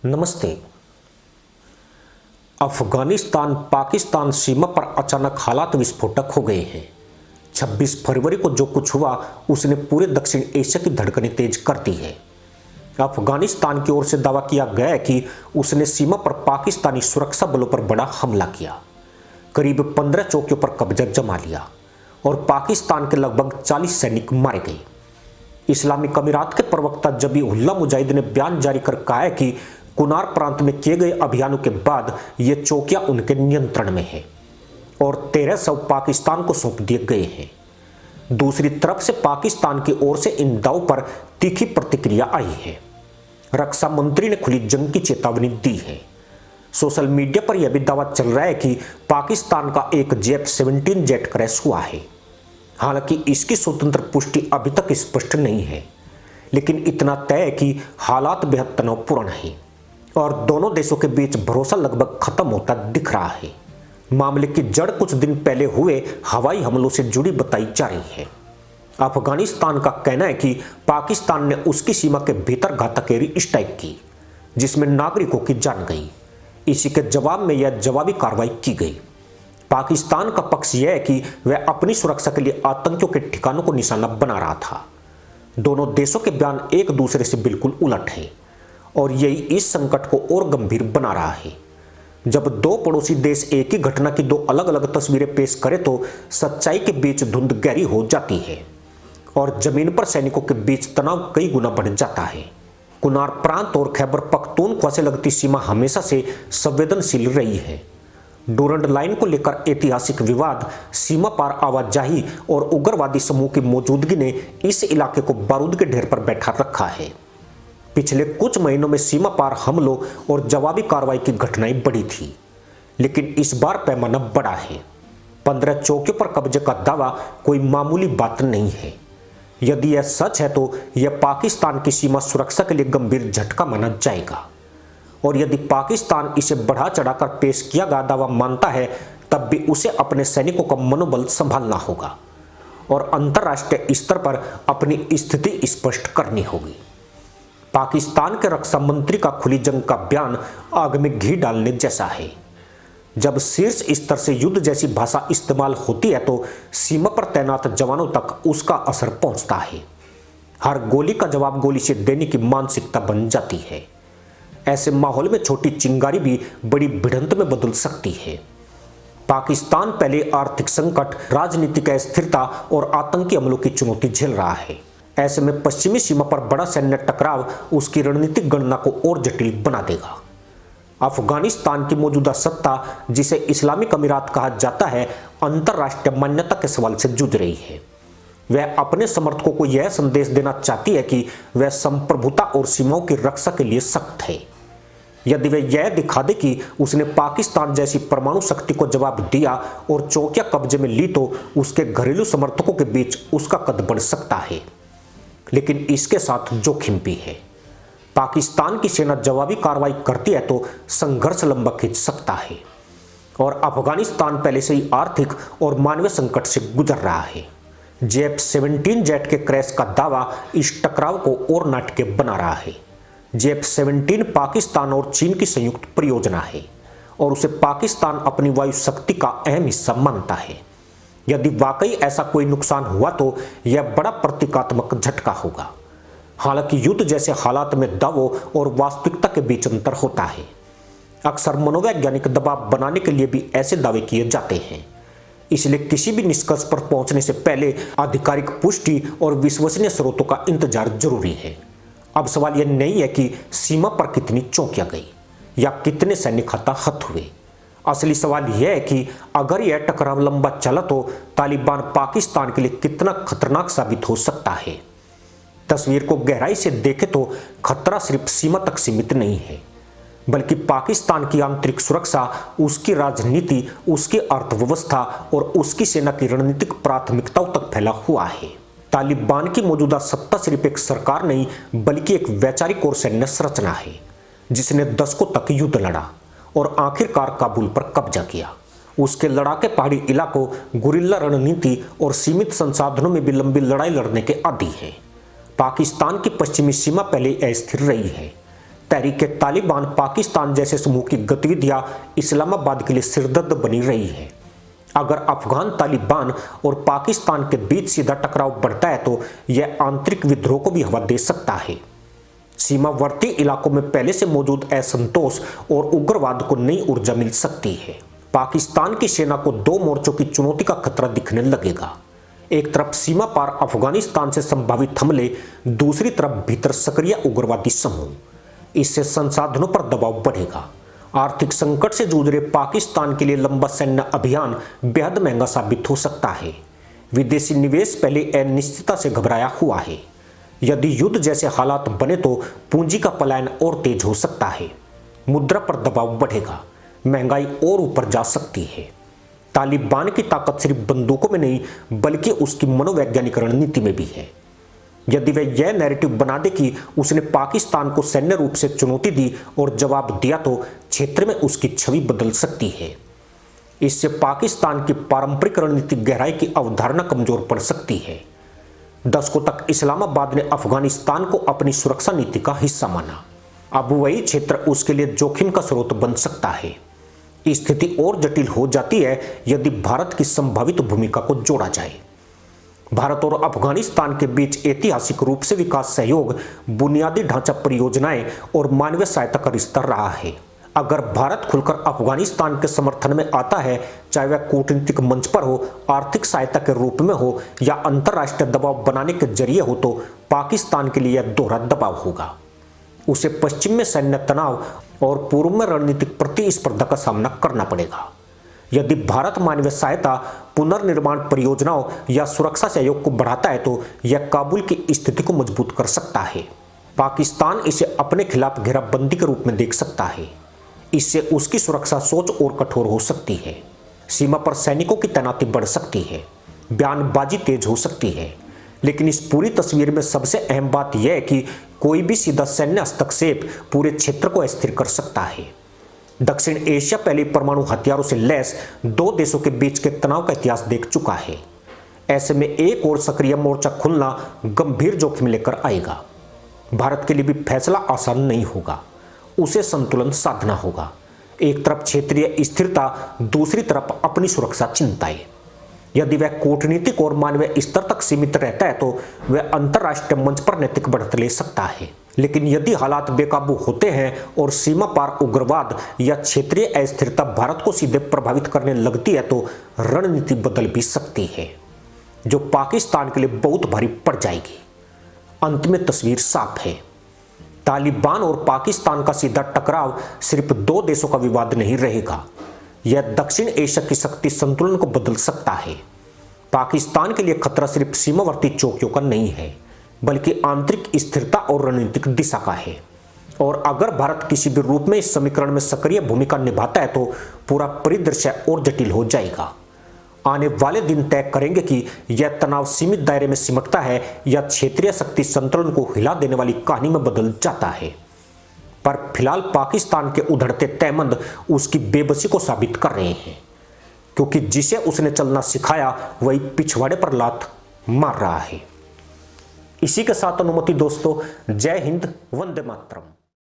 नमस्ते। अफगानिस्तान पाकिस्तान सीमा पर अचानक हालात विस्फोटक हो गए हैं। 26 फरवरी को जो कुछ हुआ उसने पूरे दक्षिण एशिया की धड़कनें तेज कर दी है। अफगानिस्तान की ओर से दावा किया गया है कि उसने सीमा पर पाकिस्तानी सुरक्षा बलों पर बड़ा हमला किया, करीब 15 चौकियों पर कब्जा जमा लिया और पाकिस्तान के लगभग 40 सैनिक मारे गए। इस्लामिक अमीरात के प्रवक्ता जबीहुल्लाह मुजाहिद ने बयान जारी कर कहा है कि कुनार प्रांत में किए गए अभियानों के बाद ये चौकियां उनके नियंत्रण में है और 13 शव पाकिस्तान को सौंप दिए गए हैं। दूसरी तरफ से पाकिस्तान की ओर से इन दावों पर तीखी प्रतिक्रिया आई है। रक्षा मंत्री ने खुली जंग की चेतावनी दी है। सोशल मीडिया पर यह भी दावा चल रहा है कि पाकिस्तान का एक J-17 जेट क्रैश हुआ है। हालांकि इसकी स्वतंत्र पुष्टि अभी तक स्पष्ट नहीं है, लेकिन इतना तय है कि हालात बेहद तनावपूर्ण हैं और दोनों देशों के बीच भरोसा लगभग खत्म होता दिख रहा है। मामले की जड़ कुछ दिन पहले हुए हवाई हमलों से जुड़ी बताई जा रही है। अफगानिस्तान का कहना है कि पाकिस्तान ने उसकी सीमा के भीतर घातक एयर स्ट्राइक की, जिसमें नागरिकों की जान गई। इसी के जवाब में यह जवाबी कार्रवाई की गई। पाकिस्तान का पक्ष यह है कि वह अपनी सुरक्षा के लिए आतंकियों के ठिकानों को निशाना बना रहा था। दोनों देशों के बयान एक दूसरे से बिल्कुल उलट है और यही इस संकट को और गंभीर बना रहा है। जब दो पड़ोसी देश एक ही घटना की दो अलग अलग तस्वीरें पेश करें तो सच्चाई के बीच धुंध गहरी हो जाती है और जमीन पर सैनिकों के बीच तनाव कई गुना बढ़ जाता है। कुनार प्रांत और खैबर पख्तूनख्वा से लगती सीमा हमेशा से संवेदनशील रही है। डूरंड लाइन को लेकर ऐतिहासिक विवाद, सीमा पार आवाजाही और उग्रवादी समूह की मौजूदगी ने इस इलाके को बारूद के ढेर पर बैठा रखा है। पिछले कुछ महीनों में सीमा पार हमलों और जवाबी कार्रवाई की घटनाएं बढ़ी थी, लेकिन इस बार पैमाना बड़ा है। 15 चौकियों पर कब्जे का दावा कोई मामूली बात नहीं है। यदि यह सच है तो यह पाकिस्तान की सीमा सुरक्षा के लिए गंभीर झटका माना जाएगा और यदि पाकिस्तान इसे बढ़ा चढ़ाकर पेश किया गया दावा मानता है, तब भी उसे अपने सैनिकों का मनोबल संभालना होगा और अंतर्राष्ट्रीय स्तर पर अपनी स्थिति स्पष्ट करनी होगी। पाकिस्तान के रक्षा मंत्री का खुली जंग का बयान आग में घी डालने जैसा है। जब शीर्ष स्तर से युद्ध जैसी भाषा इस्तेमाल होती है तो सीमा पर तैनात जवानों तक उसका असर पहुंचता है। हर गोली का जवाब गोली से देने की मानसिकता बन जाती है। ऐसे माहौल में छोटी चिंगारी भी बड़ी भिड़ंत में बदल सकती है। पाकिस्तान पहले आर्थिक संकट, राजनीतिक अस्थिरता और आतंकी हमलों की चुनौती झेल रहा है। ऐसे में पश्चिमी सीमा पर बड़ा सैन्य टकराव उसकी रणनीतिक गणना को और जटिल बना देगा। अफगानिस्तान की मौजूदा सत्ता, जिसे इस्लामिक अमीरात कहा जाता है, अंतर्राष्ट्रीय मान्यता के सवाल से जूझ रही है। वह अपने समर्थकों को यह संदेश देना चाहती है कि वह संप्रभुता और सीमाओं की रक्षा के लिए सख्त है। यदि वह यह दिखा दे कि उसने पाकिस्तान जैसी परमाणु शक्ति को जवाब दिया और चौकियां कब्जे में ली तो उसके घरेलू समर्थकों के बीच उसका कद बढ़ सकता है, लेकिन इसके साथ जोखिम भी है। पाकिस्तान की सेना जवाबी कार्रवाई करती है तो संघर्ष लंबा खिंच सकता है और अफगानिस्तान पहले से ही आर्थिक और मानवीय संकट से गुजर रहा है। J-17 जेट के क्रैश का दावा इस टकराव को और नाटकीय बना रहा है। J-17 पाकिस्तान और चीन की संयुक्त परियोजना है और उसे पाकिस्तान अपनी वायु शक्ति का अहम हिस्सा मानता है। यदि वाकई ऐसा कोई नुकसान हुआ तो यह बड़ा प्रतीकात्मक झटका होगा। हालांकि युद्ध जैसे हालात में दावों और वास्तविकता के बीच अंतर होता है। अक्सर मनोवैज्ञानिक दबाव बनाने के लिए भी ऐसे दावे किए जाते हैं, इसलिए किसी भी निष्कर्ष पर पहुंचने से पहले आधिकारिक पुष्टि और विश्वसनीय स्रोतों का इंतजार जरूरी है। अब सवाल यह नहीं है कि सीमा पर कितनी चौकियां गई या कितने सैनिक हताहत हुए। असली सवाल यह है कि अगर यह टकराव लंबा चला तो तालिबान पाकिस्तान के लिए कितना खतरनाक साबित हो सकता है। तस्वीर को गहराई से देखें तो खतरा सिर्फ सीमा तक सीमित नहीं है, बल्कि पाकिस्तान की आंतरिक सुरक्षा, उसकी राजनीति, उसकी अर्थव्यवस्था और उसकी सेना की रणनीतिक प्राथमिकताओं तक फैला हुआ है। तालिबान की मौजूदा सत्ता सिर्फ एक सरकार नहीं, बल्कि एक वैचारिक और सैन्य संरचना है जिसने दशकों तक युद्ध लड़ा और आखिरकार काबुल पर कब्जा किया। उसके लड़ाके पहाड़ी इलाकों, गुरिल्ला रणनीति और सीमित संसाधनों में भी लंबी लड़ाई लड़ने के आदी हैं। पाकिस्तान की पश्चिमी सीमा पहले अस्थिर रही है, तहरीके तालिबान पाकिस्तान जैसे समूह की गतिविधियां इस्लामाबाद के लिए सिरदर्द बनी रही है। अगर अफगान तालिबान और पाकिस्तान के बीच सीधा टकराव बढ़ता है तो यह आंतरिक विद्रोह को भी हवा दे सकता है। सीमावर्ती इलाकों में पहले से मौजूद असंतोष और उग्रवाद को नई ऊर्जा मिल सकती है। पाकिस्तान की सेना को दो मोर्चों की चुनौती का खतरा दिखने लगेगा। एक तरफ सीमा पार अफगानिस्तान से संभावित हमले, दूसरी तरफ भीतर सक्रिय उग्रवादी समूह। इससे संसाधनों पर दबाव बढ़ेगा। आर्थिक संकट से जूझ रहे पाकिस्तान के लिए लंबा सैन्य अभियान बेहद महंगा साबित हो सकता है। विदेशी निवेश पहले अनिश्चितता से घबराया हुआ है। यदि युद्ध जैसे हालात बने तो पूंजी का पलायन और तेज हो सकता है। मुद्रा पर दबाव बढ़ेगा, महंगाई और ऊपर जा सकती है। तालिबान की ताकत सिर्फ बंदूकों में नहीं बल्कि उसकी मनोवैज्ञानिक रणनीति में भी है। यदि वह यह नैरेटिव बना दे कि उसने पाकिस्तान को सैन्य रूप से चुनौती दी और जवाब दिया तो क्षेत्र में उसकी छवि बदल सकती है। इससे पाकिस्तान की पारंपरिक रणनीतिक गहराई की अवधारणा कमजोर पड़ सकती है। दशकों तक इस्लामाबाद ने अफगानिस्तान को अपनी सुरक्षा नीति का हिस्सा माना। अब वही क्षेत्र उसके लिए जोखिम का स्रोत बन सकता है। स्थिति और जटिल हो जाती है यदि भारत की संभावित भूमिका को जोड़ा जाए। भारत और अफगानिस्तान के बीच ऐतिहासिक रूप से विकास सहयोग, बुनियादी ढांचा परियोजनाएं और मानवीय सहायता का रिश्ता रहा है। अगर भारत खुलकर अफगानिस्तान के समर्थन में आता है, चाहे वह कूटनीतिक मंच पर हो, आर्थिक सहायता के रूप में हो या अंतर्राष्ट्रीय दबाव बनाने के जरिए हो, तो पाकिस्तान के लिए यह दोहरा दबाव होगा। उसे पश्चिम में सैन्य तनाव और पूर्व में रणनीतिक प्रतिस्पर्धा का सामना करना पड़ेगा। यदि भारत मानवीय सहायता, पुनर्निर्माण परियोजनाओं या सुरक्षा सहयोग को बढ़ाता है तो यह काबुल की स्थिति को मजबूत कर सकता है। पाकिस्तान इसे अपने खिलाफ घेराबंदी के रूप में देख सकता है। इससे उसकी सुरक्षा सोच और कठोर हो सकती है। सीमा पर सैनिकों की तैनाती बढ़ सकती है, बयानबाजी तेज हो सकती है। लेकिन इस पूरी तस्वीर में सबसे अहम बात यह है कि कोई भी सीधा सैन्य हस्तक्षेप पूरे क्षेत्र को अस्थिर कर सकता है। दक्षिण एशिया पहले परमाणु हथियारों से लैस दो देशों के बीच के तनाव का इतिहास देख चुका है। ऐसे में एक और सक्रिय मोर्चा खुलना गंभीर जोखिम लेकर आएगा। भारत के लिए भी फैसला आसान नहीं होगा। उसे संतुलन साधना होगा। एक तरफ क्षेत्रीय स्थिरता, दूसरी तरफ अपनी सुरक्षा चिंताएं। यदि वह कूटनीतिक और मानवीय स्तर तक सीमित रहता है तो वह अंतर्राष्ट्रीय मंच पर नैतिक बढ़त ले सकता है। लेकिन यदि हालात बेकाबू होते हैं और सीमा पार उग्रवाद या क्षेत्रीय अस्थिरता भारत को सीधे प्रभावित करने लगती है तो रणनीति बदल भी सकती है, जो पाकिस्तान के लिए बहुत भारी पड़ जाएगी। अंत में तस्वीर साफ है। तालिबान और पाकिस्तान का सीधा टकराव सिर्फ दो देशों का विवाद नहीं रहेगा। यह दक्षिण एशिया की शक्ति संतुलन को बदल सकता है। पाकिस्तान के लिए खतरा सिर्फ सीमावर्ती चौकियों का नहीं है, बल्कि आंतरिक स्थिरता और रणनीतिक दिशा का है। और अगर भारत किसी भी रूप में इस समीकरण में सक्रिय भूमिका निभाता है तो पूरा परिदृश्य और जटिल हो जाएगा। आने वाले दिन तय करेंगे कि यह तनाव सीमित दायरे में सिमटता है या क्षेत्रीय शक्ति संतुलन को हिला देने वाली कहानी में बदल जाता है। पर फिलहाल पाकिस्तान के उधड़ते तयमंद उसकी बेबसी को साबित कर रहे हैं, क्योंकि जिसे उसने चलना सिखाया वही पिछवाड़े पर लात मार रहा है। इसी के साथ अनुमति दोस्तों, जय हिंद, वंदे मातरम।